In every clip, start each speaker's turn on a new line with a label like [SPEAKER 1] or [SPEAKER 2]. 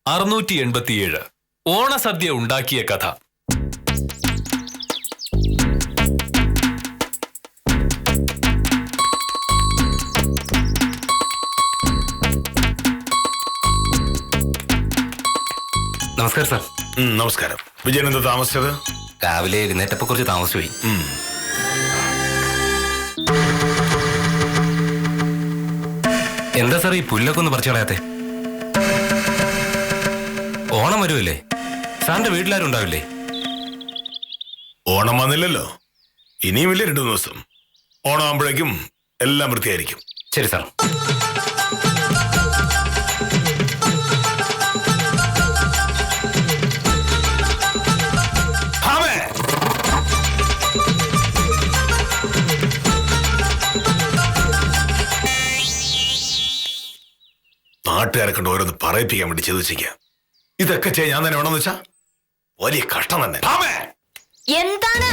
[SPEAKER 1] 687 ഓണസദ്യ ഉണ്ടാക്കിയ കഥ. നമസ്കാരം സാർ.
[SPEAKER 2] നമസ്കാരം. വിജയൻ എന്താ താമസിച്ചത്?
[SPEAKER 1] രാവിലെ എഴുന്നേറ്റപ്പോ കുറച്ച് താമസിച്ചുപോയി. എന്താ സാർ ഈ പുല്ലൊക്കെ ഒന്ന് പറിച്ചു കളയാത്തെ? ഓണം വരുമല്ലേ, സാറിന്റെ വീട്ടിലാരും ഉണ്ടാവില്ലേ?
[SPEAKER 2] ഓണം വന്നില്ലല്ലോ, ഇനിയും ഇല്ല 2 ദിവസം. ഓണം ആകുമ്പോഴേക്കും എല്ലാം വൃത്തിയായിരിക്കും.
[SPEAKER 1] ശരി സാർ.
[SPEAKER 2] നാട്ടുകാരെ കൊണ്ട് ഓരോന്ന് പറയിപ്പിക്കാൻ വേണ്ടി ചെയ്തു വെച്ചിരിക്കുക. ഇതൊക്കെ ചെയ്യാൻ ഞാൻ തന്നെ വേണമെന്ന് വെച്ചാ വലിയ കഷ്ടം തന്നെ.
[SPEAKER 3] എന്താണ്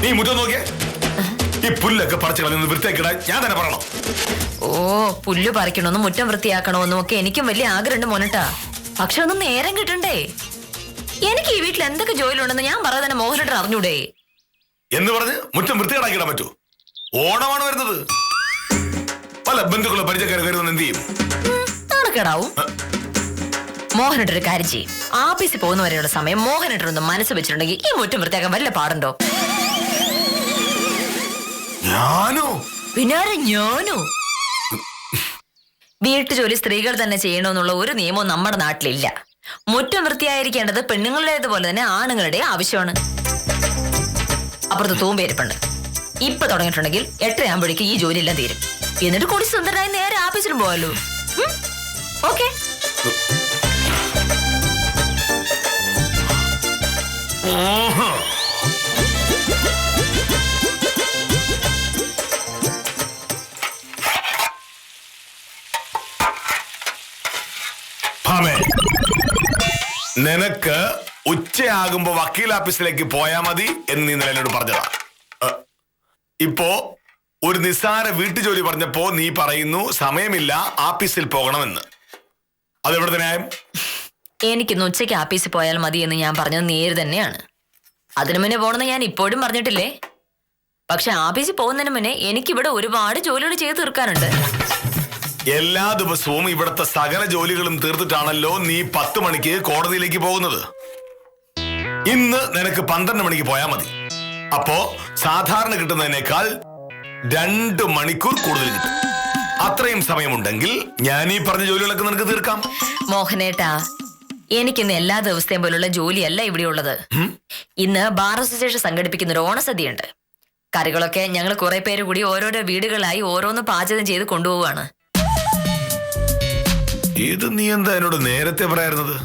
[SPEAKER 2] നീ മുറ്റം നോക്കിയേ, ഈ പുല്ലൊക്കെ പറിച്ചു കളഞ്ഞ് വൃത്തിയാക്കിടാൻ ഞാൻ തന്നെ പറയണം.
[SPEAKER 3] ഓ, പുല്ല് പറിക്കണമെന്നും മുറ്റം വൃത്തിയാക്കണമെന്നും ഒക്കെ എനിക്കും വലിയ ആഗ്രഹമുണ്ട് മോനട്ടാ. പക്ഷെ ഒന്നും നേരം കിട്ടണ്ടേ. എനിക്ക് ഈ വീട്ടിൽ എന്തൊക്കെ ജോലിയുണ്ടെന്ന് ഞാൻ പറയാതെ തന്നെ മോഹനേട്ടൻ അറിഞ്ഞൂടെ
[SPEAKER 2] എന്ന് പറഞ്ഞ് മുറ്റം വൃത്തികേടാക്കിടാൻ പറ്റൂ? ഓണമാണ് വരുന്നത്. പല ബന്ധുക്കളെ പരിചയക്കാരെ കരുതുന്ന എന്ത് ചെയ്യും?
[SPEAKER 3] നാണക്കേടാവും. മോഹനേട്ടൻ ഒരു കാര്യം ചെയ്യും, ആഫീസിൽ പോകുന്നവരെയുള്ള സമയം മോഹനേട്ടൻ ഒന്ന് മനസ്സ് വെച്ചിട്ടുണ്ടെങ്കിൽ ഈ മുറ്റം വൃത്തിയാക്കാൻ വല്ല പാടുണ്ടോ?
[SPEAKER 2] ഞാനോ?
[SPEAKER 3] പിന്നെ ഞാനോ? വീട്ടുജോലി സ്ത്രീകൾ തന്നെ ചെയ്യണമെന്നുള്ള ഒരു നിയമവും നമ്മുടെ നാട്ടിലില്ല. മുറ്റം വൃത്തിയായിരിക്കേണ്ടത് പെണ്ണുങ്ങളുടേതുപോലെ തന്നെ ആണുങ്ങളുടെ ആവശ്യമാണ്. അപ്പുറത്ത് തൂമ്പേരിപ്പുണ്ട്. ഇപ്പൊ തുടങ്ങിയിട്ടുണ്ടെങ്കിൽ 8 ആകുമ്പോഴേക്കും ഈ ജോലി എല്ലാം തീരും. എന്നിട്ട് കൂടി സുന്ദരനായി നേരെ ആഫീസിലും പോവല്ലോ. ഓക്കെ.
[SPEAKER 2] നിനക്ക് ഉച്ചയാകുമ്പോ വക്കീൽ ഓഫീസിലേക്ക് പോയാ മതി എന്ന് നീ എന്നോട് പറഞ്ഞതാ. ഇപ്പോ ഒരു നിസ്സാര വീട്ടുജോലി പറഞ്ഞപ്പോ നീ പറയുന്നു സമയമില്ല, ആഫീസിൽ പോകണമെന്ന്. അതെവിടെ ന്യായം?
[SPEAKER 3] എനിക്കിന്ന് ഉച്ചയ്ക്ക് ആഫീസിൽ പോയാൽ മതി എന്ന് ഞാൻ പറഞ്ഞത് നേര് തന്നെയാണ്. അതിനു മുന്നേ പോകണമെന്ന് ഞാൻ ഇപ്പോഴും പറഞ്ഞിട്ടില്ലേ. പക്ഷെ ആഫീസിൽ പോകുന്നതിന് മുന്നേ എനിക്കിവിടെ ഒരുപാട് ജോലികൾ ചെയ്ത് തീർക്കാനുണ്ട്.
[SPEAKER 2] എല്ലാ ദിവസവും ഇവിടുത്തെ സകല ജോലികളും തീർത്തിട്ടാണല്ലോ നീ 10 മണിക്ക് കോടതിയിലേക്ക് പോകുന്നത്. ഇന്ന് നിനക്ക് 12 മണിക്ക് പോയാൽ മതി. അപ്പോ സാധാരണ കിട്ടുന്നതിനേക്കാൾ 2 മണിക്കൂർ കൂടുതൽ കിട്ടും. അത്രയും സമയമുണ്ടെങ്കിൽ ഞാൻ ഈ പറഞ്ഞ ജോലികളൊക്കെ നിനക്ക് തീർക്കാം.
[SPEAKER 3] മോഹനേട്ടാ, എനിക്കിന്ന് എല്ലാ ദിവസത്തെയും പോലുള്ള ജോലിയല്ല ഇവിടെ ഉള്ളത്. ഇന്ന് ബാർ അസോസിയേഷൻ സംഘടിപ്പിക്കുന്ന ഒരു ഓണസദ്യയുണ്ട്. കറികളൊക്കെ ഞങ്ങൾ കുറെ പേര് കൂടി ഓരോരോ വീടുകളായി ഓരോന്ന് പാചകം ചെയ്ത് കൊണ്ടുപോവാണ്.
[SPEAKER 2] ഇത് നീ എന്താ എന്നോട് നേരത്തെ പറയാറുന്നത്?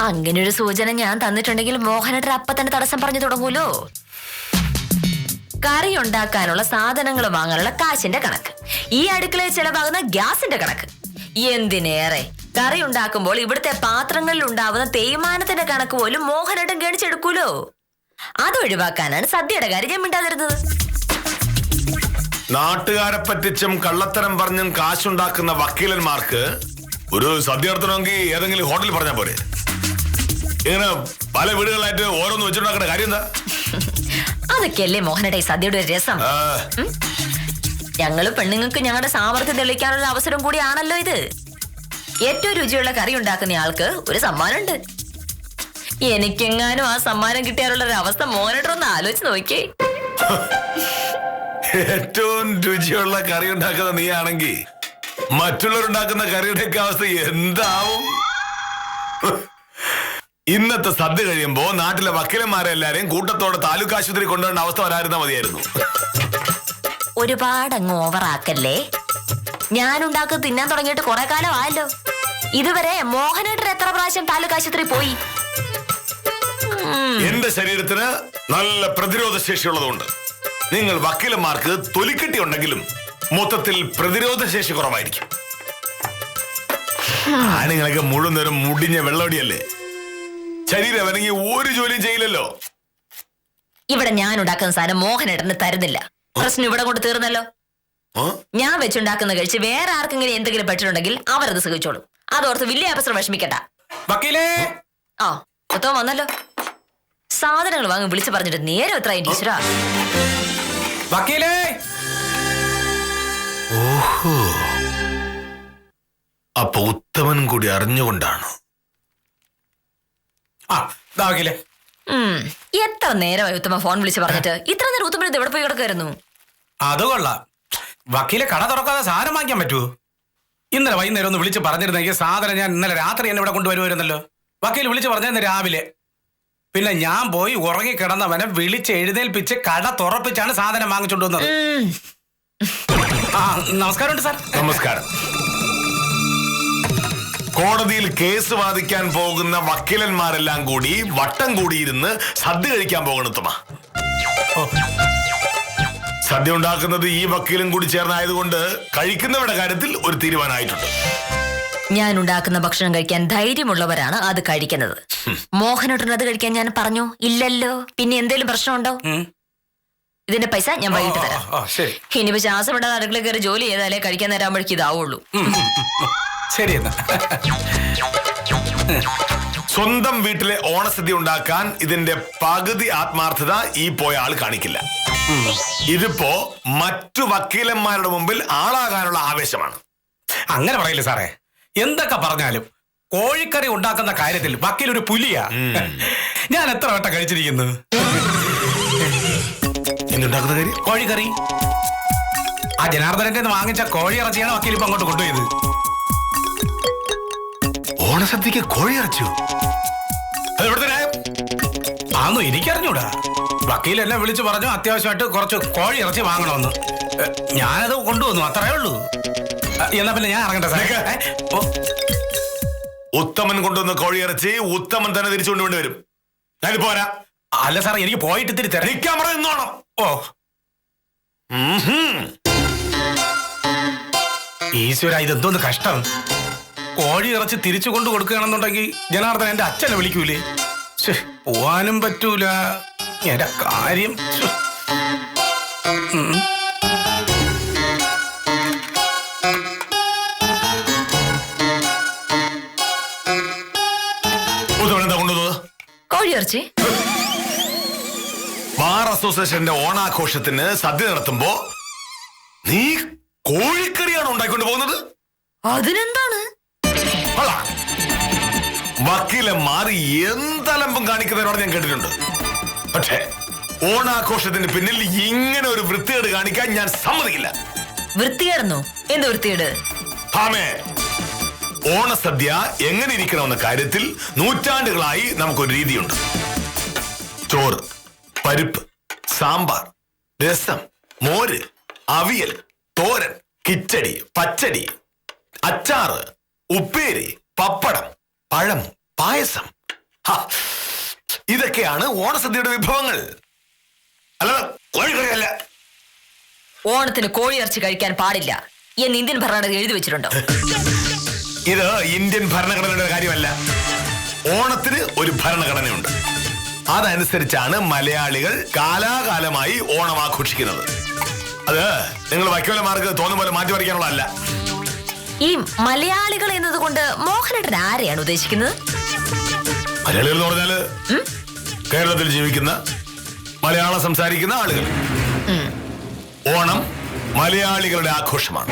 [SPEAKER 3] അങ്ങനെ ഒരു സൂചന ഞാൻ തന്നിട്ടുണ്ടെങ്കിൽ മോഹനേട്ടൻ അപ്പ തന്നെ തടസ്സം പറഞ്ഞു തുടങ്ങൂലോ. കറി ഉണ്ടാക്കാനുള്ള സാധനങ്ങൾ വാങ്ങാനുള്ള കാശിന്റെ കണക്ക്, ഈ അടുക്കളയിൽ ചെലവാകുന്ന ഗ്യാസിന്റെ കണക്ക്, എന്തിനേറെ കറി ഉണ്ടാക്കുമ്പോൾ ഇവിടുത്തെ പാത്രങ്ങളിൽ ഉണ്ടാവുന്ന തേയ്മാനത്തിന്റെ കണക്ക് പോലും മോഹനേട്ടൻ ഗണിച്ചെടുക്കൂലോ. അതൊഴിവാക്കാനാണ് സദ്യയുടെ കാര്യം ഞാൻ മിണ്ടാതിരുന്നത്.
[SPEAKER 2] നാട്ടുകാരെ പറ്റിച്ചും കള്ളത്തരം പറഞ്ഞും കാശുണ്ടാക്കുന്ന വക്കീലന്മാർക്ക് ഒരു സദ്യ നടത്തണമെങ്കിൽ ഏതെങ്കിലും ഹോട്ടലിൽ പറഞ്ഞാൽ പോരെ? ഇങ്ങനെ പല വീടുകളായിട്ട് ഓരോന്ന് വെച്ചിട്ടുണ്ടാക്കുന്ന കാര്യം എന്താ?
[SPEAKER 3] അതൊക്കെയല്ലേ മോഹനേട്ട ഈ സദ്യയുടെ ഒരു രസം. ഞങ്ങള് പെണ്ണുങ്ങൾക്ക് ഞങ്ങളുടെ സാമർത്ഥ്യം തെളിയിക്കാനുള്ള അവസരം കൂടിയാണല്ലോ ഇത്. ഏറ്റവും രുചിയുള്ള കറി ഉണ്ടാക്കുന്ന ആൾക്ക് ഒരു സമ്മാനമുണ്ട്. എനിക്കെങ്ങാനും ആ സമ്മാനം കിട്ടിയാലുള്ള ഒരു അവസ്ഥ മോഹനേട്ടൊന്ന് ആലോചിച്ച് നോക്കിയേ.
[SPEAKER 2] ഏറ്റവും രുചിയുള്ള കറി ഉണ്ടാക്കുന്ന നീ ആണെങ്കിൽ മറ്റുള്ളവരുണ്ടാക്കുന്ന കറിയുടെയൊക്കെ അവസ്ഥ എന്താവും? ഇന്നത്തെ സദ്യ കഴിയുമ്പോ നാട്ടിലെ വക്കീലന്മാരെ എല്ലാരെയും കൂട്ടത്തോടെ താലൂക്ക് ആശുപത്രി കൊണ്ടുവരേണ്ട അവസ്ഥ വരാതിരുന്നാ മതിയായിരുന്നു.
[SPEAKER 3] ഒരുപാട് അങ്ങ് ഓവറാക്കല്ലേ. ഞാനുണ്ടാക്കി തിന്നാൻ തുടങ്ങിയിട്ട് കുറെ കാലം ആയല്ലോ. ഇതുവരെ മോഹനേട്ടൻ എത്ര പ്രാവശ്യം താലൂക്ക് ആശുപത്രി പോയി?
[SPEAKER 2] എന്റെ ശരീരത്തിന് നല്ല പ്രതിരോധ ശേഷിയുള്ളതുകൊണ്ട് നിങ്ങൾ വക്കീലന്മാർക്ക് തൊലിക്കെട്ടി ഉണ്ടെങ്കിലും മൊത്തത്തിൽ പ്രതിരോധ ശേഷി കുറവായിരിക്കും. ആണുങ്ങളൊക്കെ മുഴുവൻ നേരം മുടിഞ്ഞ വെള്ളമടിയല്ലേ, ശരീരം അനങ്ങി ഒരു ജോലിയും ചെയ്യില്ലല്ലോ.
[SPEAKER 3] ഇവിടെ ഞാൻ ഉണ്ടാക്കുന്ന സാധനം മോഹനേട്ടന് തരുന്നില്ല. പ്രശ്നം ഇവിടെ കൊണ്ട് തീർന്നല്ലോ. ഞാൻ വെച്ചുണ്ടാക്കുന്ന കഴിച്ച് വേറെ ആർക്കെങ്കിലും എന്തെങ്കിലും പറ്റിയിട്ടുണ്ടെങ്കിൽ അവരത് സഹിച്ചോളും. അതോർത്ത് വലിയ അവസരം വിഷമിക്കണ്ട.
[SPEAKER 4] വക്കീലേ.
[SPEAKER 3] ആ ഉത്തമ വന്നല്ലോ. സാധനങ്ങൾ വാങ്ങി വിളിച്ചു പറഞ്ഞിട്ട് നേരെ എത്ര ടീച്ചറാ.
[SPEAKER 4] വക്കീലേ.
[SPEAKER 2] ഓഹോ, അപ്പൊ ഉത്തമൻ കൂടി അറിഞ്ഞുകൊണ്ടാണ്.
[SPEAKER 4] ആ ദാ വക്കീലേ.
[SPEAKER 3] എത്ര നേരമായി ഉത്തമ ഫോൺ വിളിച്ച് പറഞ്ഞിട്ട്? ഇത്ര നേരം ഉത്തമൻ ഇത് എവിടെ പോയി കിടക്കായിരുന്നു?
[SPEAKER 4] അത് കൊള്ളാം. വക്കീലെ, കട തുറക്കാതെ സാധനം വാങ്ങിക്കാൻ പറ്റുമോ? ഇന്നലെ വൈകുന്നേരം ഒന്ന് വിളിച്ച് പറഞ്ഞിരുന്നെങ്കിൽ സാധനം ഞാൻ ഇന്നലെ രാത്രി എന്നെ ഇവിടെ കൊണ്ടുവരുമായിരുന്നല്ലോ. വക്കീൽ വിളിച്ച് പറഞ്ഞിരുന്നു രാവിലെ. പിന്നെ ഞാൻ പോയി ഉറങ്ങി കിടന്നവനെ വിളിച്ച് എഴുന്നേൽപ്പിച്ച് കട തുറപ്പിച്ചാണ് സാധനം വാങ്ങിച്ചോണ്ട് വന്നത്. ആ നമസ്കാരമുണ്ട് സാർ.
[SPEAKER 2] നമസ്കാരം. കോടതിയിൽ കേസ് വാദിക്കാൻ പോകുന്ന വക്കീലന്മാരെല്ലാം കൂടി വട്ടം കൂടിയിരുന്ന് സദ്യ കഴിക്കാൻ പോകണം ഉത്തമ. സദ്യ ഉണ്ടാക്കുന്നത് ഈ വക്കീലും കൂടി ചേർന്നായതുകൊണ്ട് കഴിക്കുന്നവരുടെ കാര്യത്തിൽ ഒരു തീരുമാനമായിട്ടുണ്ട്.
[SPEAKER 3] ഞാൻ ഉണ്ടാക്കുന്ന ഭക്ഷണം കഴിക്കാൻ ധൈര്യമുള്ളവരാണ് അത് കഴിക്കുന്നത്. മോഹനോട്ടിന് അത് കഴിക്കാൻ ഞാൻ പറഞ്ഞു ഇല്ലല്ലോ. പിന്നെ എന്തേലും പ്രശ്നമുണ്ടോ? ഇതിന്റെ പൈസ ഞാൻ വൈകിട്ട് തരാം. ഇനിയിപ്പോ ശ്വാസം വിടാതെ അടുക്കള കയറി ജോലി ചെയ്താലേ കഴിക്കാൻ നേരാകുമ്പോഴേക്ക് ഇതാവുള്ളൂ.
[SPEAKER 4] ശരി എന്നാ.
[SPEAKER 2] സ്വന്തം വീട്ടിലെ ഓണസദ്യ ഉണ്ടാക്കാൻ ഇതിന്റെ പകുതി ആത്മാർത്ഥത ഈ പോയ ആൾ കാണിക്കില്ല. ഇതിപ്പോ മറ്റു വക്കീലന്മാരുടെ മുമ്പിൽ ആളാകാനുള്ള ആവേശമാണ്.
[SPEAKER 4] അങ്ങനെ പറയില്ല സാറേ. എന്തൊക്കെ പറഞ്ഞാലും കോഴിക്കറി ഉണ്ടാക്കുന്ന കാര്യത്തിൽ വക്കീൽ ഒരു പുലിയാ. ഞാൻ എത്ര വട്ടം കഴിച്ചിരിക്കുന്നു
[SPEAKER 2] എന്തുണ്ടാക്കുന്ന കാര്യം?
[SPEAKER 4] കോഴിക്കറി. ആ ജനാർദ്ദനന്റെ വാങ്ങിച്ച കോഴി ഇറച്ചിയാണ് വക്കീൽ ഇപ്പൊ അങ്ങോട്ട് കൊണ്ടുപോയത്.
[SPEAKER 2] ഓണസദ്യക്ക് കോഴി ഇറച്ചു?
[SPEAKER 4] ആന്നു എനിക്കറിഞ്ഞൂടാ. വക്കീൽ എന്നെ വിളിച്ചു പറഞ്ഞു അത്യാവശ്യമായിട്ട് കുറച്ച് കോഴി ഇറച്ചി വാങ്ങണമെന്ന്. ഞാനത് കൊണ്ടുവന്നു, അത്രേ ഉള്ളൂ. എന്നാ പിന്നെ ഞാൻ ഇറങ്ങട്ടെ സാറേ.
[SPEAKER 2] ഉത്തമൻ കൊണ്ടുവന്ന കോഴി ഇറച്ചി ഉത്തമൻ തന്നെ തിരിച്ചു കൊണ്ടുവേണ്ടി വരും. ഞാൻ പോരാ.
[SPEAKER 4] അല്ല സാറേ, എനിക്ക് പോയിട്ട് ഇത്തിരി
[SPEAKER 2] നിൽക്കാൻ പറയുന്നോണം.
[SPEAKER 4] ഓ ഈശ്വര, ഇതെന്തോന്ന് കഷ്ടം. കോഴി ഇറച്ചി തിരിച്ചു കൊണ്ടു കൊടുക്കുകയാണെന്നുണ്ടെങ്കിൽ ജനാർദ്ദൻ എന്റെ അച്ഛനെ വിളിക്കൂലേ? പോവാനും പറ്റൂല. എന്റെ കാര്യം
[SPEAKER 2] എന്താ കൊണ്ടുവന്നത്?
[SPEAKER 3] കോഴിയിറച്ചി.
[SPEAKER 2] ബാർ അസോസിയേഷന്റെ ഓണാഘോഷത്തിന് സദ്യ നടത്തുമ്പോ നീ കോഴിക്കറിയാണ് ഉണ്ടാക്കിക്കൊണ്ട് പോകുന്നത്?
[SPEAKER 3] അതിനെന്താണ്?
[SPEAKER 2] വക്കീലന്മാർ എന്തലമ്പും കാണിക്കുന്നവരോട് ഞാൻ കേട്ടിട്ടുണ്ട്. പക്ഷേ ഓണാഘോഷത്തിന് പിന്നിൽ ഇങ്ങനെ ഒരു വൃത്തികേട് കാണിക്കാൻ ഞാൻ സമ്മതിക്കില്ല.
[SPEAKER 3] വൃത്തികേടുന്നോ? എന്ത് വൃത്തികേട്?
[SPEAKER 2] ഭാമേ, ഓണസദ്യ എങ്ങനെ ഇരിക്കണമെന്ന കാര്യത്തിൽ നൂറ്റാണ്ടുകളായി നമുക്കൊരു രീതിയുണ്ട്. ചോറ്, പരിപ്പ്, സാമ്പാർ, രസം, മോര്, അവിയൽ, തോരൻ, കിച്ചടി, പച്ചടി, അച്ചാറ്, ഉപ്പേരി, പപ്പടം, പഴം, പായസം. ഇതൊക്കെയാണ് ഓണസദ്യയുടെ വിഭവങ്ങൾ. അല്ല, കോഴിക്കറിയല്ല.
[SPEAKER 3] ഓണത്തിന് കോഴിയിറച്ചി കഴിക്കാൻ പാടില്ല എന്ന് ഇന്ത്യൻ ഭരണഘടന എഴുതി വെച്ചിട്ടുണ്ടോ?
[SPEAKER 2] ഇത് ഇന്ത്യൻ ഭരണഘടനയുടെ കാര്യമല്ല. ഓണത്തിന് ഒരു ഭരണഘടനയുണ്ട്. അതനുസരിച്ചാണ് മലയാളികൾ കാലാകാലമായി ഓണം ആഘോഷിക്കുന്നത്. അത് നിങ്ങൾ വക്കീലന്മാർക്ക് തോന്നുന്ന പോലെ മാറ്റി പറിക്കാനുള്ളതല്ല.
[SPEAKER 3] ഈ മലയാളികൾ എന്നതുകൊണ്ട് മോഹനേട്ടൻ ആരെയാണ് ഉദ്ദേശിക്കുന്നത്?
[SPEAKER 2] മലയാളികൾ എന്ന് പറഞ്ഞാല് കേരളത്തിൽ ജീവിക്കുന്ന മലയാളം സംസാരിക്കുന്ന ആളുകൾ. ഓണം മലയാളികളുടെ ആഘോഷമാണ്.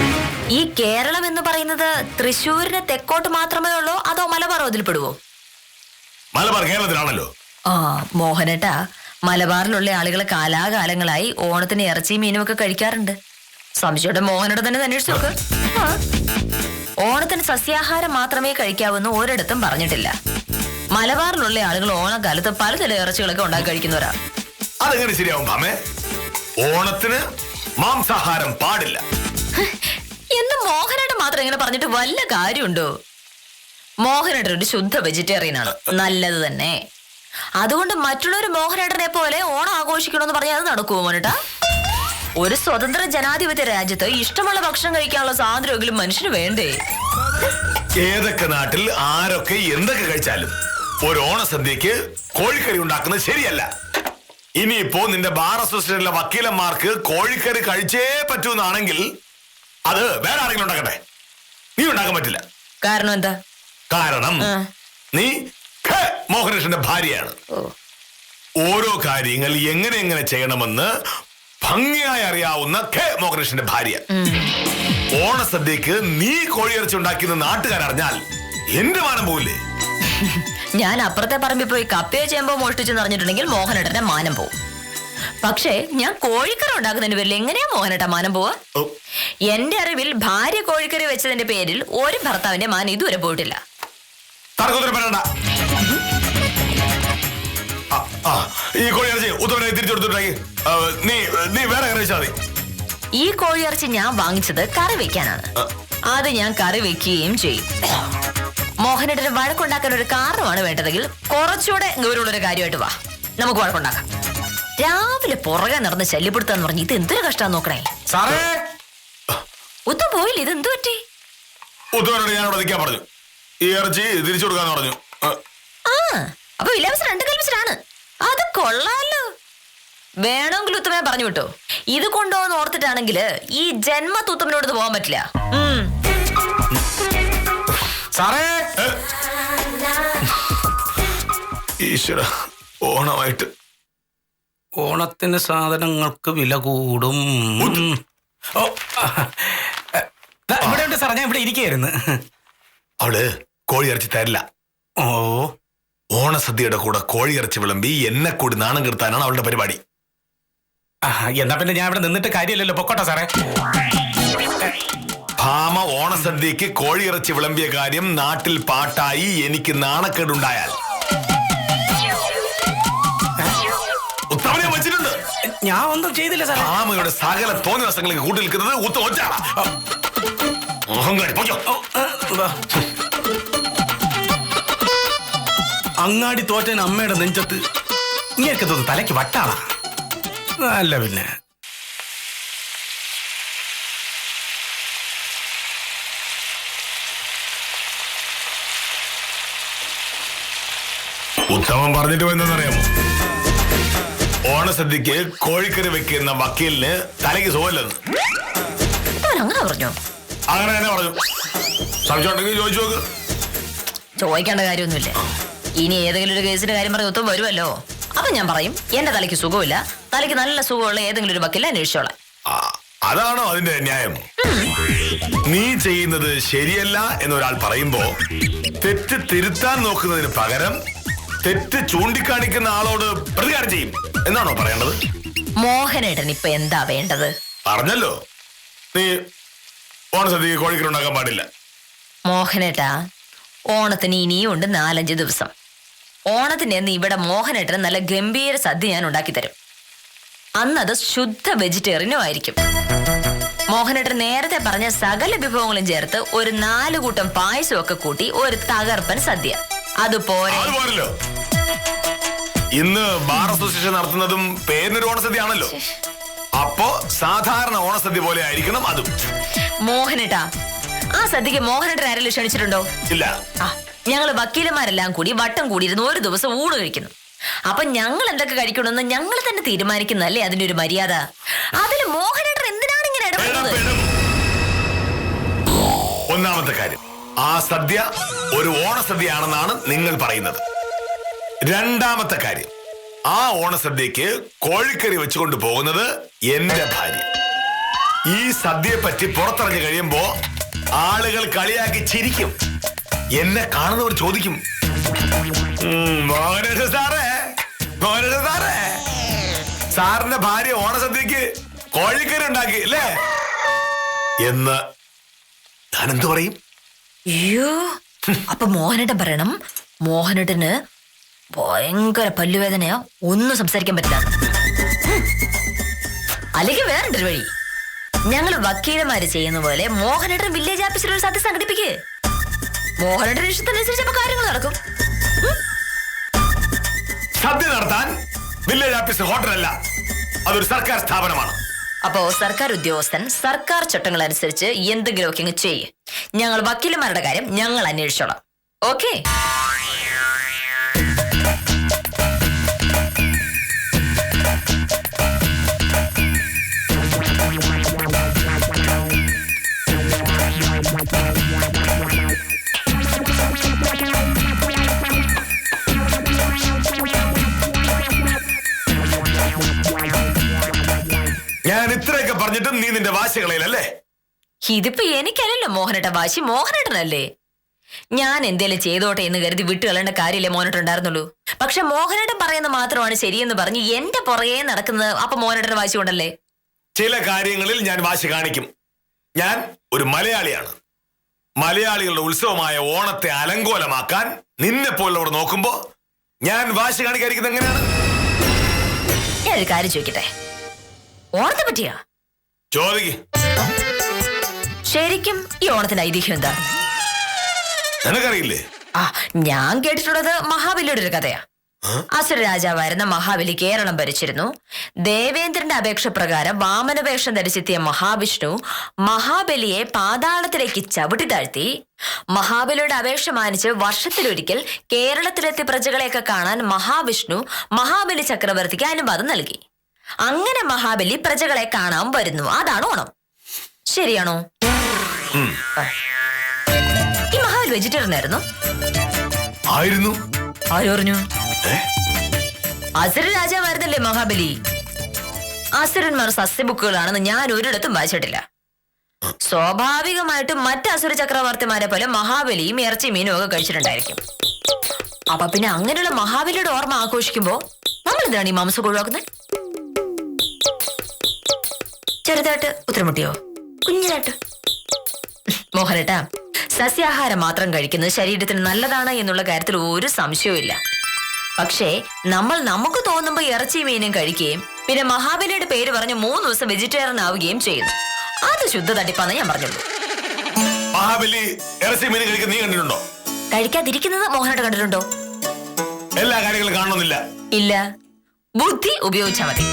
[SPEAKER 3] ഈ കേരളം എന്ന് പറയുന്നത് തൃശ്ശൂരിന് തെക്കോട്ട് മാത്രമേ ഉള്ളൂ, അതോ മലബാർ അതിൽപ്പെടുവോ?
[SPEAKER 2] മലബാർ കേരളത്തിലാണല്ലോ.
[SPEAKER 3] ആ മോഹനേട്ടാ, മലബാറിലുള്ള ആളുകൾ കാലാകാലങ്ങളായി ഓണത്തിന് ഇറച്ചിയും മീനും ഒക്കെ കഴിക്കാറുണ്ട്. സംശയോടെ മോഹനോട് തന്നെ അന്വേഷിച്ചു നോക്ക്. ഓണത്തിന് സസ്യാഹാരം മാത്രമേ കഴിക്കാവൂന്ന് ഒരിടത്തും പറഞ്ഞിട്ടില്ല. മലബാറിലുള്ള ആളുകൾ ഓണക്കാലത്ത് പലതരം ഇറച്ചികളൊക്കെ ഉണ്ടാക്കി കഴിക്കുന്നവരാ.
[SPEAKER 2] അതെങ്ങനെ ശരിയാവും ഭാമേ? ഓണത്തിന് മാംസാഹാരം പാടില്ല
[SPEAKER 3] എന്ന് മോഹനേട്ടൻ മാത്രം ഇങ്ങനെ പറഞ്ഞിട്ട് വല്ല കാര്യമുണ്ടോ? മോഹനേട്ടൻ ഒരു ശുദ്ധ വെജിറ്റേറിയൻ ആണ്. നല്ലത് തന്നെ. അതുകൊണ്ട് മറ്റുള്ളവർ മോഹനേട്ടനെ പോലെ ഓണം ആഘോഷിക്കണമെന്ന് പറഞ്ഞാൽ അത് നടക്കുമോ മോനേട്ടാ? ഒരു സ്വതന്ത്ര ജനാധിപത്യ രാജ്യത്ത് ഇഷ്ടമുള്ള ഭക്ഷണം കഴിക്കാനുള്ള സ്വാതന്ത്ര്യമെങ്കിലും മനുഷ്യന് വേണ്ടേ?
[SPEAKER 2] ഏതൊക്കെ നാട്ടിൽ ആരൊക്കെ എന്തൊക്കെ കഴിച്ചാലും ഒരു ഓണസദ്യക്ക് കോഴിക്കറി ഉണ്ടാക്കുന്നത് ശരിയല്ല. ഇനിയിപ്പോ നിന്റെ ബാർ അസോസിയേഷനിലെ വക്കീലന്മാർക്ക് കോഴിക്കറി കഴിച്ചേ പറ്റൂന്നാണെങ്കിൽ അത് വേറെ ആരെങ്കിലും ഉണ്ടാക്കട്ടെ. നീ ഉണ്ടാക്കാൻ പറ്റില്ല.
[SPEAKER 3] കാരണം എന്താ?
[SPEAKER 2] കാരണം നീ മോഹനകൃഷ്ണന്റെ ഭാര്യയാണ്. ഓരോ കാര്യങ്ങൾ എങ്ങനെ ചെയ്യണമെന്ന് ഭംഗിയായി അറിയാവുന്ന മോഹനകൃഷ്ണന്റെ ഭാര്യ. ഓണസദ്യക്ക് നീ കോഴിയിറച്ചി ഉണ്ടാക്കിയെന്ന് നാട്ടുകാരറിഞ്ഞാൽ എന്റെ മാനം പോവില്ലേ?
[SPEAKER 3] ഞാൻ അപ്പുറത്തെ പറമ്പിൽ പോയി കപ്പയോ ചേമ്പോ മോഷ്ടിച്ചെന്ന് അറിഞ്ഞിട്ടുണ്ടെങ്കിൽ മോഹനേട്ടന്റെ മാനം പോവും. പക്ഷേ ഞാൻ കോഴിക്കറി ഉണ്ടാക്കുന്നതിന്റെ പേരിൽ എങ്ങനെയാ മോഹനേട്ട മാനം പോവാ? എന്റെ അറിവിൽ ഭാര്യ കോഴിക്കറി വെച്ചതിന്റെ പേരിൽ ഒരു ഭർത്താവിന്റെ മാനം ഇതുവരെ പോയിട്ടില്ല.
[SPEAKER 2] ഈ കോഴിയിറച്ചി ഉത്തരവായി തിരിച്ചു കൊടുത്തിട്ടുണ്ടെങ്കിൽ നീ വേറെ കറി വെച്ചാൽ മതി.
[SPEAKER 3] ഈ കോഴിയിറച്ചി ഞാൻ വാങ്ങിച്ചത് കറി വെക്കാനാണ്. അത് ഞാൻ കറി വെക്കുകയും ചെയ്യും. മോഹനേട്ടന് വഴക്കുണ്ടാക്കാൻ ഒരു കാരണമാണ് വേണ്ടതെങ്കിൽ കുറച്ചുകൂടെ ഗൗരവമുള്ളൊരു കാര്യമായിട്ട് വാ, നമുക്ക് വഴക്കുണ്ടാക്കാം. രാവിലെ പുറകെ നടന്ന് ശല്യപ്പെടുത്താന്ന് പറഞ്ഞ് ഇത് എന്തൊരു കഷ്ടം നോക്കണേ. ഉത്ത പോയില്ല, ഇത് എന്തു പറ്റി?
[SPEAKER 2] ഉത്തരനോട് ഞാൻ അവിടെ നിൽക്കാൻ പറഞ്ഞു. ഈ ഇറച്ചി തിരിച്ചു കൊടുക്കാന്ന് പറഞ്ഞു.
[SPEAKER 3] അപ്പൊ വിലാസം രണ്ട് കൽപ്പിച്ചിട്ടാണ്. അത് കൊള്ളാലോ. വേണമെങ്കിൽ ഉത്തമയെ പറഞ്ഞു വിട്ടോ. ഇത് കൊണ്ടുപോകുന്ന ഓർത്തിട്ടാണെങ്കിൽ ഈ ജന്മത്തുത്തമിനോട് പോകാൻ പറ്റില്ല.
[SPEAKER 2] ഈശ്വര, ഓണമായിട്ട്
[SPEAKER 4] ഓണത്തിന് സാധനങ്ങൾക്ക് വില കൂടും. ഇവിടെ ഉണ്ട് സാർ, ഞാൻ ഇവിടെ ഇരിക്കുകയായിരുന്നു.
[SPEAKER 2] അവള് കോഴിയിറച്ചി തരില്ല.
[SPEAKER 4] ഓ,
[SPEAKER 2] ഓണസദ്യയുടെ കൂടെ കോഴിയിറച്ചി വിളമ്പി എന്നെ കൂടി നാണം കെടുത്താനാണ് അവളുടെ പരിപാടി.
[SPEAKER 4] എന്നാ പിന്നെ ഞാൻ ഇവിടെ നിന്നിട്ട് കാര്യമില്ലല്ലോ, പൊക്കോട്ടെ സാറേ.
[SPEAKER 2] ഭാമ ഓണസദ്യക്ക് കോഴിയിറച്ചി വിളമ്പിയ കാര്യം നാട്ടിൽ പാട്ടായി എനിക്ക് നാണക്കേടുണ്ടായാൽ ഉത്തമനെ വെച്ചിട്ടുണ്ട്.
[SPEAKER 4] ഞാൻ ഒന്നും ചെയ്തില്ല സാർ.
[SPEAKER 2] ഭാമയുടെ സകല തോന്നിയ വശങ്ങൾക്ക് കൂട്ടി നിൽക്കുന്നത് ഒറ്റാളാ.
[SPEAKER 4] അങ്ങാടി തോറ്റൻ അമ്മയുടെ നെഞ്ചത്ത് ഇങ്ങനെ തലയ്ക്ക് വട്ടാളാ. അല്ല പിന്നെ
[SPEAKER 2] ഉത്തമൻ പറഞ്ഞിട്ട് പോയെന്നറിയാമോ? ഓണസദ്യക്ക് കോഴിക്കറി വെക്കുന്ന വക്കീലിന് തലയ്ക്ക് സുഖമില്ലെന്ന്.
[SPEAKER 3] അങ്ങനെ പറഞ്ഞോ?
[SPEAKER 2] അങ്ങനെ തന്നെ പറഞ്ഞു. സംശയം ഉണ്ടെങ്കിൽ ചോദിച്ചു നോക്ക്.
[SPEAKER 3] ചോദിക്കേണ്ട കാര്യമൊന്നുമില്ല. ഇനി ഏതെങ്കിലും ഒരു കേസിന്റെ കാര്യം പറഞ്ഞ് ഉത്തമം വരുമല്ലോ, അപ്പൊ ഞാൻ പറയും എന്റെ തലയ്ക്ക് സുഖമില്ല, തലയ്ക്ക് നല്ല സുഖമുള്ള ഏതെങ്കിലും ഒരു വക്കീലിനെ അന്വേഷിച്ചോളാം.
[SPEAKER 2] അതാണോ അതിന്റെ ന്യായം? നീ ചെയ്യുന്നത് ശരിയല്ല എന്നൊരാൾ പറയുമ്പോ തെറ്റ് തിരുത്താൻ നോക്കുന്നതിന് പകരം തെറ്റ് ചൂണ്ടിക്കാണിക്കുന്ന ആളോട് പ്രതികാരം ചെയ്യും എന്നാണോ പറയേണ്ടത്?
[SPEAKER 3] മോഹനേട്ടൻ ഇപ്പൊ എന്താ വേണ്ടത്?
[SPEAKER 2] പറഞ്ഞല്ലോ, നീ ഓണസദ്യക്ക് കോഴിക്കറി ഉണ്ടാക്കാൻ പാടില്ല.
[SPEAKER 3] മോഹനേട്ടാ, ഓണത്തിന് ഇനിയും ഉണ്ട് 4-5 ദിവസം. ഓണത്തിന് അന്ന് ഇവിടെ മോഹനേട്ടന് നല്ല ഗംഭീര സദ്യ ഞാൻ ഉണ്ടാക്കി തരും. അന്നത് ശുദ്ധ വെജിറ്റേറിയനും ആയിരിക്കും. മോഹനേട്ടൻ നേരത്തെ പറഞ്ഞ സകല വിഭവങ്ങളും ചേർത്ത് ഒരു 4 കൂട്ടം പായസം ഒക്കെ കൂട്ടി ഒരു തകർപ്പൻ സദ്യ. അതുപോരല്ലോ.
[SPEAKER 2] ഇന്ന് ബാർ അസോസിയേഷൻ നടത്തുന്നതും പേരിനൊരു ഓണസദ്യ ആണല്ലോ. അപ്പോ സാധാരണ ഓണസദ്യ പോലെ ആയിരിക്കണം അതും.
[SPEAKER 3] മോഹനേട്ടാ, ആ സദ്യക്ക് മോഹനേട്ടൻ ആരെങ്കിലും ക്ഷണിച്ചിട്ടുണ്ടോ?
[SPEAKER 2] ഇല്ല.
[SPEAKER 3] ഞങ്ങള് വക്കീലന്മാരെല്ലാം കൂടി വട്ടം കൂടിയിരുന്ന് ഒരു ദിവസം ഊണ് കഴിക്കുന്നു. അപ്പൊ ഞങ്ങൾ എന്തൊക്കെ കഴിക്കണമെന്ന് ഞങ്ങൾ തന്നെ തീരുമാനിക്കുന്നല്ലേ അതിന്റെ ഒരു മര്യാദ. അതില് മോഹനേട്ടൻ എന്തിനാണ് ഇങ്ങനെ ഇടപെടുന്നത്?
[SPEAKER 2] ഒന്നാമത്തെ കാര്യം, ആ സദ്യ ഒരു ഓണസദ്യയാണെന്നാണ് നിങ്ങൾ പറയുന്നത്. രണ്ടാമത്തെ കാര്യം, ആ ഓണസദ്യക്ക് കോഴിക്കറി വെച്ചുകൊണ്ട് പോകുന്നത് എന്റെ ഭാര്യ. ഈ സദ്യയെ പറ്റി പുറത്തിറങ്ങി കഴിയുമ്പോ ആളുകൾ കളിയാക്കി ചിരിക്കും. എന്നെ കാണുന്നവർ ചോദിക്കും, മോഹനേട്ടൻ സാറേ, മോഹനേട്ടൻ സാറേ, സാറിന്റെ ഭാര്യ ഓണസദ്യക്ക് കോഴിക്കറി ഉണ്ടാക്കി അല്ലേ എന്ന് ഞാൻ എന്തു പറയും?
[SPEAKER 3] അയ്യോ, അപ്പൊ മോഹനേട്ടൻ പറയണം മോഹനേട്ടന് ഭയങ്കര പല്ലുവേദനയാ, ഒന്നും സംസാരിക്കാൻ പറ്റില്ല. അല്ലെങ്കിൽ വേറൊരു വഴി, ഞങ്ങൾ വക്കീലന്മാര് ചെയ്യുന്ന പോലെ മോഹനേട്ടൻ വില്ലേജ് ഓഫീസിൽ ഒരു സദ്യ സംഘടിപ്പിക്ക്. മോഹനേട്ടൻ ഇഷ്ടത്തിനനുസരിച്ച് അപ്പൊ കാര്യങ്ങൾ നടക്കും.
[SPEAKER 2] സദ്യ നടത്താൻ വില്ലേജ് ഓഫീസ് ഹോട്ടലല്ല, അതൊരു സർക്കാർ സ്ഥാപനമാണ്.
[SPEAKER 3] അപ്പോ സർക്കാർ ഉദ്യോഗസ്ഥൻ സർക്കാർ ചട്ടങ്ങൾ അനുസരിച്ച് എന്തെങ്കിലുമൊക്കെ ചെയ്യ്. ഞങ്ങൾ വക്കീലന്മാരുടെ കാര്യം ഞങ്ങൾ അന്വേഷിച്ചോളാം. ഓക്കെ?
[SPEAKER 2] ഞാൻ ഇത്രയൊക്കെ പറഞ്ഞിട്ടും നീ നിന്റെ വാശികളയിലല്ലേ?
[SPEAKER 3] ഇതിപ്പോ എനിക്കല്ലല്ലോ മോഹനേട്ട വാശി, മോഹനേട്ടനല്ലേ. ഞാൻ എന്തേലും ചെയ്തോട്ടെ എന്ന് കരുതി വിട്ടുകളേണ്ട കാര്യമില്ലേ മോഹനേട്ടുണ്ടായിരുന്നുള്ളൂ. പക്ഷെ മോഹനേട്ടൻ പറയുന്ന മാത്രമാണ് ശരിയെന്ന് പറഞ്ഞ് എന്റെ പുറകെ നടക്കുന്നത് അപ്പൊ മോഹനേട്ടന്റെ വാശി കൊണ്ടല്ലേ?
[SPEAKER 2] ചില കാര്യങ്ങളിൽ ഞാൻ വാശി കാണിക്കും. ഞാൻ ഒരു മലയാളിയാണ്. മലയാളികളുടെ ഉത്സവമായ ഓണത്തെ അലങ്കോലമാക്കാൻ നിന്നെ പോലുള്ളവർ നോക്കുമ്പോ ഞാൻ വാശി കാണിക്കാതിരിക്കുന്നത് എങ്ങനെയാണ്?
[SPEAKER 3] ഞാനൊരു കാര്യം ചോദിക്കട്ടെ, ഓണത്തെ പറ്റിയാ?
[SPEAKER 2] ചോദിക്ക്.
[SPEAKER 3] ശരിക്കും ഈ ഓണത്തിന്റെ ഐതിഹ്യം എന്താ?
[SPEAKER 2] നിനക്കറിയില്ലേ?
[SPEAKER 3] ഞാൻ കേട്ടിട്ടുള്ളത് മഹാബലിയുടെ ഒരു കഥയാ. അസുര രാജാവായിരുന്ന മഹാബലി കേരളം ഭരിച്ചിരുന്നു. ദേവേന്ദ്രന്റെ അപേക്ഷ പ്രകാരം വാമനവേഷം ധരിച്ചെത്തിയ മഹാവിഷ്ണു മഹാബലിയെ പാതാളത്തിലേക്ക് ചവിട്ടി താഴ്ത്തി. മഹാബലിയുടെ അപേക്ഷ മാനിച്ച് വർഷത്തിലൊരിക്കൽ കേരളത്തിലെത്തിയ പ്രജകളെയൊക്കെ കാണാൻ മഹാവിഷ്ണു മഹാബലി ചക്രവർത്തിക്ക് അനുവാദം നൽകി. അങ്ങനെ മഹാബലി പ്രജകളെ കാണാൻ വരുന്നു. അതാണ് ഓണം. ശരിയാണോ? ഈ മഹാബലി വെജിറ്റേറിയൻ ആയിരുന്നു?
[SPEAKER 2] ആയിരുന്നു.
[SPEAKER 3] ആര് പറഞ്ഞു? അസുര രാജാവായിരുന്നല്ലേ മഹാബലി. അസുരന്മാർ സസ്യബുക്കുകളാണെന്ന് ഞാൻ ഒരിടത്തും വായിച്ചിട്ടില്ല. സ്വാഭാവികമായിട്ടും മറ്റ് അസുര ചക്രവർത്തിമാരെ പോലെ മഹാബലിയും ഇറച്ചി മീനും ഒക്കെ കഴിച്ചിട്ടുണ്ടായിരിക്കും. അപ്പൊ പിന്നെ അങ്ങനെയുള്ള മഹാബലിയുടെ ഓർമ്മ ആഘോഷിക്കുമ്പോ നമ്മൾ എന്താണ് ഈ മാംസം ഒഴിവാക്കുന്നത്? ചെറുതായിട്ട് ഉത്തരമുട്ടിയോ? കുഞ്ഞിനായിട്ട്. മോഹനേട്ടാ, സസ്യാഹാരം മാത്രം കഴിക്കുന്നത് ശരീരത്തിന് നല്ലതാണ് എന്നുള്ള കാര്യത്തിൽ ഒരു സംശയവും ഇല്ല. പക്ഷേ നമ്മൾ നമുക്ക് തോന്നുമ്പോ ഇറച്ചി മീനും കഴിക്കുകയും പിന്നെ മഹാബലിയുടെ പേര് പറഞ്ഞ് 3 ദിവസം വെജിറ്റേറിയൻ ആവുകയും ചെയ്യുന്നു. അത് ശുദ്ധ തട്ടിപ്പാന്ന് ഞാൻ പറഞ്ഞുള്ളൂ.
[SPEAKER 2] മഹാബലി ഇറച്ചി മീൻ കഴിക്കുന്നത് നീ കണ്ടിട്ടുണ്ടോ?
[SPEAKER 3] കഴിക്കാതിരിക്കുന്നത് മോഹനേട്ട കണ്ടിട്ടുണ്ടോ?
[SPEAKER 2] എല്ലാ കാര്യങ്ങളും കാണണമെന്നില്ല.
[SPEAKER 3] ഇല്ല, ബുദ്ധി ഉപയോഗിച്ചാൽ മതി.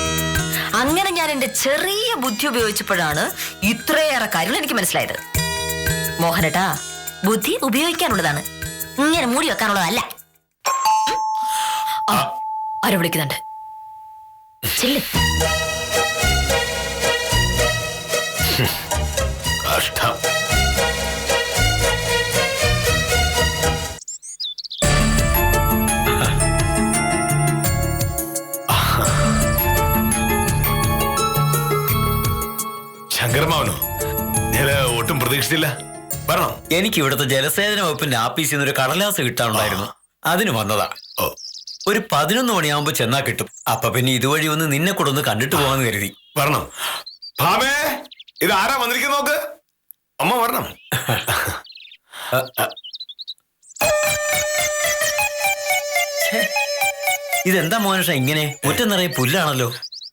[SPEAKER 3] അങ്ങനെ ഞാൻ എന്റെ ചെറിയ ബുദ്ധി ഉപയോഗിച്ചപ്പോഴാണ് ഇത്രയേറെ കാര്യങ്ങൾ എനിക്ക് മനസ്സിലായത്. മോഹനേട്ടാ, ബുദ്ധി ഉപയോഗിക്കാനുള്ളതാണ്, ഇങ്ങനെ മൂടി വെക്കാനുള്ളതല്ല. ആരോ വിളിക്കുന്നുണ്ട്. ചെല്ല്.
[SPEAKER 2] കഷ്ടം. ശങ്കരമാവനോ? ഞാൻ ഒട്ടും പ്രതീക്ഷിച്ചില്ല. വരണം.
[SPEAKER 5] എനിക്ക് ഇവിടുത്തെ ജലസേചന വകുപ്പിന്റെ ആഫീസിൽ നിന്ന് ഒരു കടലാസ് കിട്ടാനുണ്ടായിരുന്നു. അതിന് വന്നതാ. ഒരു 11 മണിയാകുമ്പോ ചെന്നാ കിട്ടും. അപ്പൊ പിന്നെ ഇതുവഴി ഒന്ന് നിന്നെ കൂടെ ഒന്ന് കണ്ടിട്ട് പോകാന്ന് കരുതി.
[SPEAKER 2] വരണം. ഭാമേ, ഇത് ആരാ വന്നിരിക്കുന്ന നോക്ക്. അമ്മ വരണം.
[SPEAKER 5] ഇതെന്താ മോനേഷ ഇങ്ങനെ? മുറ്റം നിറയെ പുല്ലാണല്ലോ.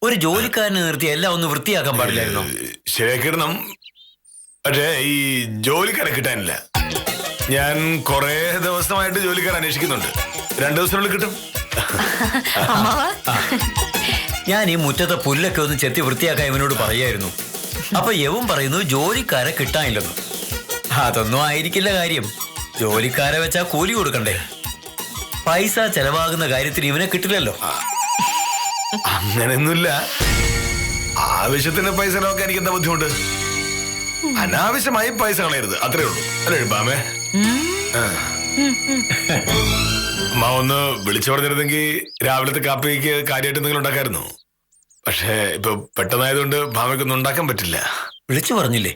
[SPEAKER 5] ഒരു ജോലിക്കാരനെ നിർത്തി എല്ലാം ഒന്ന് വൃത്തിയാക്കാൻ പാടില്ലായിരുന്നോ?
[SPEAKER 2] ശരിയാക്കിടണം. പക്ഷേ ഈ ജോലിക്കാരെ കിട്ടാനില്ല. ഞാൻ കുറെ ദിവസമായിട്ട് ജോലിക്കാരെ അന്വേഷിക്കുന്നുണ്ട്. 2 ദിവസത്തിനുള്ളിൽ കിട്ടും.
[SPEAKER 5] ഞാൻ ഈ മുറ്റത്തെ പുല്ലൊക്കെ ഒന്ന് ചെത്തി വൃത്തിയാക്കാൻ ഇവനോട് പറയായിരുന്നു. അപ്പൊ യവൻ പറയുന്നു ജോലിക്കാരെ കിട്ടാനില്ലെന്ന്. അതൊന്നും ആയിരിക്കില്ല കാര്യം. ജോലിക്കാരെ വെച്ചാ കൂലി കൊടുക്കണ്ടേ? പൈസ ചെലവാകുന്ന കാര്യത്തിന് ഇവനെ കിട്ടില്ലല്ലോ.
[SPEAKER 2] അങ്ങനെയൊന്നുമില്ല. ആവശ്യത്തിന് പൈസ നോക്കാൻ എനിക്ക് എന്താ ബുദ്ധിമുട്ട്? അനാവശ്യമായി പൈസ കളയരുത്, അത്രേ ഉള്ളൂ. അല്ലേ ബാമേ? അമ്മ ഒന്ന് വിളിച്ചു പറഞ്ഞിരുന്നെങ്കിൽ രാവിലത്തെ കാപ്പിക്ക് കാര്യമായിട്ട് എന്തെങ്കിലും ഉണ്ടാക്കായിരുന്നു. പക്ഷേ ഇപ്പൊ പെട്ടെന്നായതുകൊണ്ട് ഭാമയ്ക്കൊന്നും ഉണ്ടാക്കാൻ പറ്റില്ല.
[SPEAKER 5] വിളിച്ചു പറഞ്ഞില്ലേ?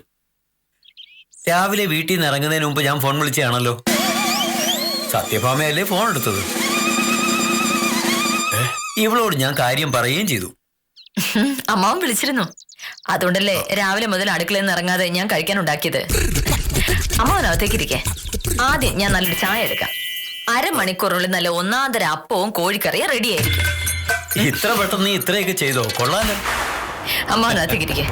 [SPEAKER 5] രാവിലെ വീട്ടിൽ നിന്ന് ഇറങ്ങുന്നതിന് മുമ്പ് ഞാൻ ഫോൺ വിളിച്ചാണല്ലോ. സത്യഭാമയല്ലേ ഫോൺ എടുത്തത്. ഇവളോട് ഞാൻ കാര്യം പറയുകയും ചെയ്തു.
[SPEAKER 3] അമ്മാവൻ വിളിച്ചിരുന്നു. അതുകൊണ്ടല്ലേ രാവിലെ മുതൽ അടുക്കളയിൽ നിന്ന് ഇറങ്ങാതെ ഞാൻ കഴിക്കാൻ ഉണ്ടാക്കിയത്. അമ്മാവനകത്തേക്ക് ഇരിക്കേ. ആദ്യം ഞാൻ നല്ലൊരു ചായ എടുക്കാം. 1/2 മണിക്കൂറിനുള്ളിൽ നല്ല ഒന്നാന്തര അപ്പവും കോഴിക്കറിയും റെഡി ആയിരിക്കും.
[SPEAKER 5] ഇത്ര പെട്ടെന്ന് നീ ഇത്രയൊക്കെ ചെയ്തോ? കൊള്ളാലോ.
[SPEAKER 3] അമ്മാവനകത്തേക്ക് ഇരിക്കേ.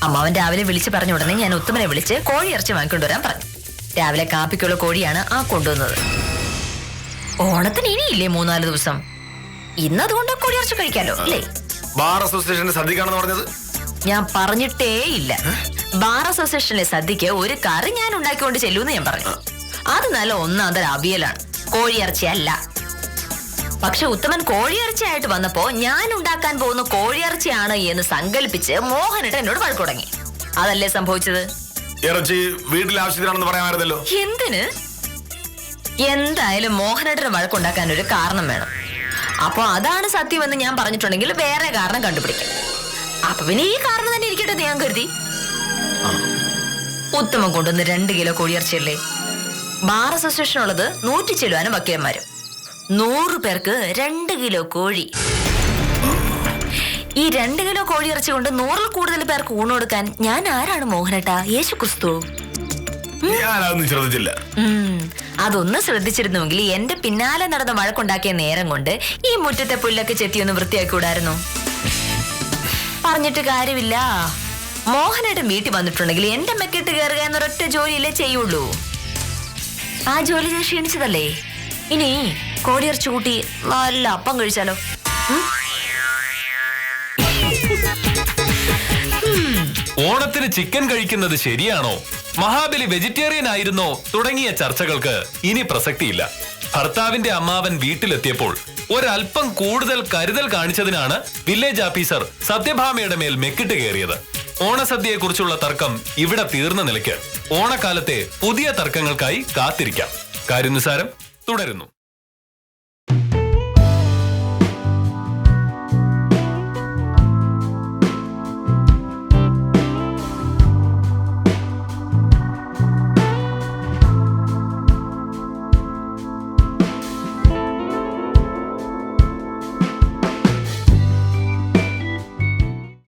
[SPEAKER 3] അമ്മാവൻ രാവിലെ വിളിച്ച് പറഞ്ഞ ഉടനെ ഞാൻ ഉത്തമനെ വിളിച്ച് കോഴി ഇറച്ചി വാങ്ങിക്കൊണ്ടുവരാൻ പറഞ്ഞു. രാവിലെ കാപ്പിക്കുള്ള കോഴിയാണ് ആ കൊണ്ടുവന്നത്. ഓണത്തിന് ഇനിയില്ലേ 3-4 ദിവസം. ഇന്നതുകൊണ്ട് കോഴി ഇറച്ചി കഴിക്കാലോ അല്ലേ?
[SPEAKER 2] ബാർ അസോസിയേഷന്റെ സദ്യക്കാണെന്ന് പറഞ്ഞത്
[SPEAKER 3] ഞാൻ പറഞ്ഞിട്ടേ ഇല്ല. ബാർ അസോസിയേഷനിലെ സദ്യക്ക് ഒരു കറി ഞാൻ ഉണ്ടാക്കിക്കൊണ്ട് ചെല്ലൂന്ന് ഞാൻ പറഞ്ഞു. അത് നല്ല ഒന്നാന്തര അവിയലാണ്, കോഴിയിറച്ചി അല്ല. പക്ഷെ ഉത്തമൻ കോഴിയിറച്ചിയായിട്ട് വന്നപ്പോ ഞാൻ ഉണ്ടാക്കാൻ പോകുന്ന കോഴിയിറച്ചിയാണ് എന്ന് സങ്കല്പിച്ച് മോഹനേട്ടൻ എന്നോട് വഴക്ക് തുടങ്ങി. അതല്ലേ സംഭവിച്ചത്?
[SPEAKER 2] ഇറച്ചി വീട്ടിലെ ആവശ്യത്തിനാണെന്ന് പറയാമായിരുന്നല്ലോ.
[SPEAKER 3] എന്തിന്? എന്തായാലും മോഹനേട്ടന് വഴക്കുണ്ടാക്കാൻ ഒരു കാരണം വേണം. അപ്പൊ അതാണ് സത്യമെന്ന് ഞാൻ പറഞ്ഞിട്ടുണ്ടെങ്കിൽ വേറെ കാരണം കണ്ടുപിടിക്കാം. അപ്പൊ പിന്നെ ഈ കാരണം തന്നെ ഇരിക്കട്ടെ എന്ന് ഞാൻ കരുതി. ഉത്തമം കൊണ്ടുവന്ന് 2 കിലോ കോഴിയിറച്ചിയല്ലേ. ബാർ അസോസിയേഷൻ ഉള്ളത് 100 ചെല്ലുവാനും വക്കീലന്മാരും. 100 പേർക്ക് 2 കിലോ കോഴി. ഈ 2 കിലോ കോഴിയിറച്ചി കൊണ്ട് 100-ൽ കൂടുതൽ പേർക്ക് ഊണ് കൊടുക്കാൻ ഞാൻ ആരാണ് മോഹനേട്ടാ? യേശു ക്രിസ്തു?
[SPEAKER 2] ഞാനതൊന്നും ശ്രദ്ധിച്ചില്ല.
[SPEAKER 3] അതൊന്ന് ശ്രദ്ധിച്ചിരുന്നുവെങ്കിൽ എന്റെ പിന്നാലെ നടന്ന വഴക്കുണ്ടാക്കിയ നേരം കൊണ്ട് ഈ മുറ്റത്തെ പുല്ലൊക്കെ ചെത്തിയൊന്ന് വൃത്തിയാക്കിവിടായിരുന്നു. പറഞ്ഞിട്ട് കാര്യമില്ല. മോഹനേട്ടൻ വീട്ടിൽ വന്നിട്ടുണ്ടെങ്കിൽ എന്റെ മെക്കിട്ട് കയറുക എന്നൊരൊറ്റ ജോലിയില്ലേ ചെയ്യുള്ളൂ. ആ ജോലി ഞാൻ ക്ഷീണിച്ചതല്ലേ. ഇനി കോഴിയിറച്ചി കൂട്ടി നല്ല അപ്പം കഴിച്ചാലോ?
[SPEAKER 6] ഓണത്തിന് ചിക്കൻ കഴിക്കുന്നത് ശരിയാണോ? മഹാബലി വെജിറ്റേറിയൻ ആയിരുന്നോ? തുടങ്ങിയ ചർച്ചകൾക്ക് ഇനി പ്രസക്തിയില്ല. ഭർത്താവിന്റെ അമ്മാവൻ വീട്ടിലെത്തിയപ്പോൾ ഒരല്പം കൂടുതൽ കരുതൽ കാണിച്ചതിനാണ് വില്ലേജ് ഓഫീസർ സത്യഭാമയുടെ മേൽ മെക്കിട്ട് കയറിയത്. ഓണസദ്യയെക്കുറിച്ചുള്ള തർക്കം ഇവിടെ തീർന്ന നിലയ്ക്ക് ഓണക്കാലത്തെ പുതിയ തർക്കങ്ങൾക്കായി കാത്തിരിക്കാം. കാര്യാനുസാരം തുടരുന്നു.